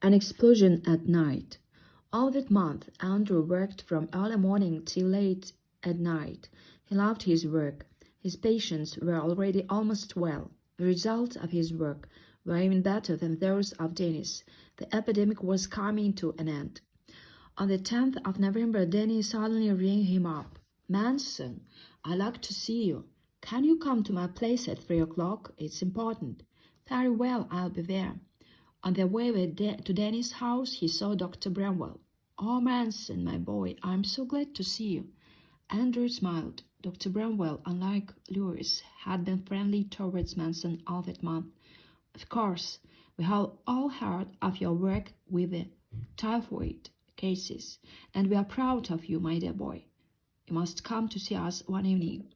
An explosion at night. All that month, Andrew worked from early morning till late at night. He loved his work. His patients were already almost well. The results of his work were even better than those of Dennis. The epidemic was coming to an end. On the 10th of November, Dennis suddenly rang him up. "Manson, I'd like to see you. Can you come to my place at 3 o'clock? It's important." "Very well, I'll be there." On their way to Dennis' house, he saw Dr. Bramwell. "Oh, Manson, my boy, I'm so glad to see you." Andrew smiled. Dr. Bramwell, unlike Lewis, had been friendly towards Manson all that month. "Of course, we have all heard of your work with the typhoid cases, and we are proud of you, my dear boy. You must come to see us one evening."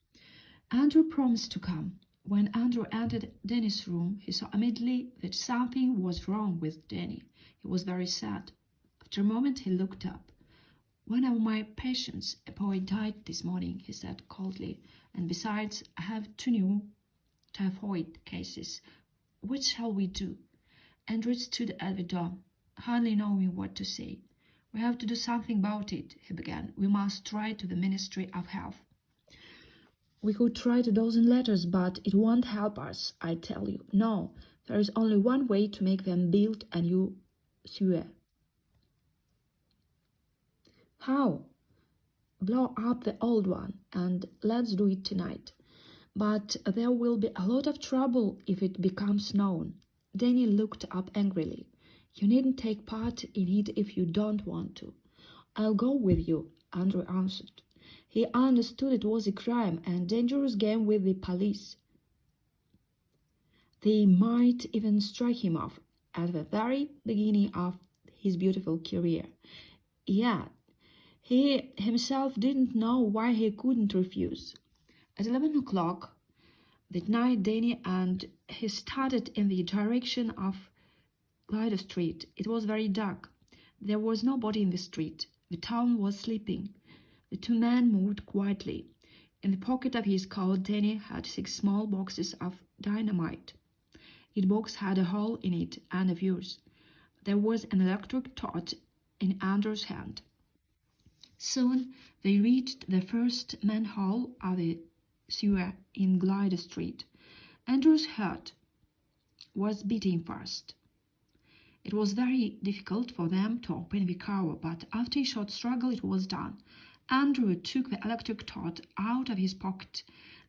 Andrew promised to come. When Andrew entered Dennis' room, he saw immediately that something was wrong with Denny. He was very sad. After a moment, he looked up. "One of my patients, a boy, died this morning," he said coldly. "And besides, I have 2 new typhoid cases. What shall we do?" Andrew stood at the door, hardly knowing what to say. "We have to do something about it," he began. "We must write to the Ministry of Health." "We could write a dozen letters, but it won't help us, I tell you. No, there is only one way to make them build a new sewer." "How?" "Blow up the old one, and let's do it tonight. But there will be a lot of trouble if it becomes known." Danny looked up angrily. "You needn't take part in it if you don't want to." "I'll go with you," Andrew answered. He understood it was a crime and dangerous game with the police. They might even strike him off at the very beginning of his beautiful career. Yet, he himself didn't know why he couldn't refuse. At 11 o'clock that night, Danny and he started in the direction of Glider Street. It was very dark. There was nobody in the street. The town was sleeping. The 2 men moved quietly. In the pocket of his coat, Danny had 6 small boxes of dynamite. Each box had a hole in it and a fuse. There was an electric torch in Andrew's hand. Soon they reached the first manhole of the sewer in Glider Street. Andrew's heart was beating fast. It was very difficult for them to open the cover, but after a short struggle it was done. Andrew took the electric torch out of his pocket.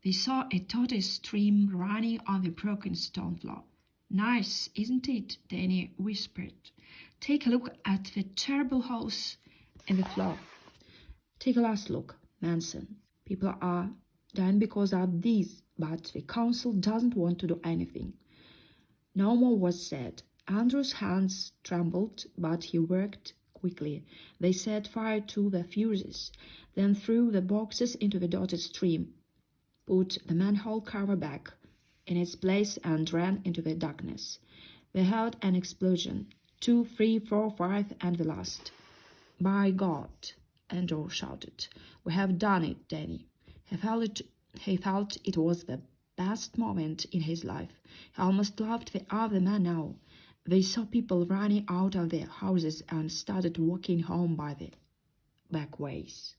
They saw a tawny stream running on the broken stone floor. "Nice, isn't it?" Danny whispered. "Take a look at the terrible holes in the floor." "Take a last look, Manson. People are dying because of these, but the council doesn't want to do anything." No more was said. Andrew's hands trembled, but he worked quickly. They set fire to the fuses, then threw the boxes into the dotted stream, put the manhole cover back in its place, and ran into the darkness. They heard an explosion. 2, 3, 4, 5, and the last. "By God!" Andrew shouted. "We have done it, Danny." He felt it was the best moment in his life. He almost loved the other man now. They saw people running out of their houses and started walking home by the back ways.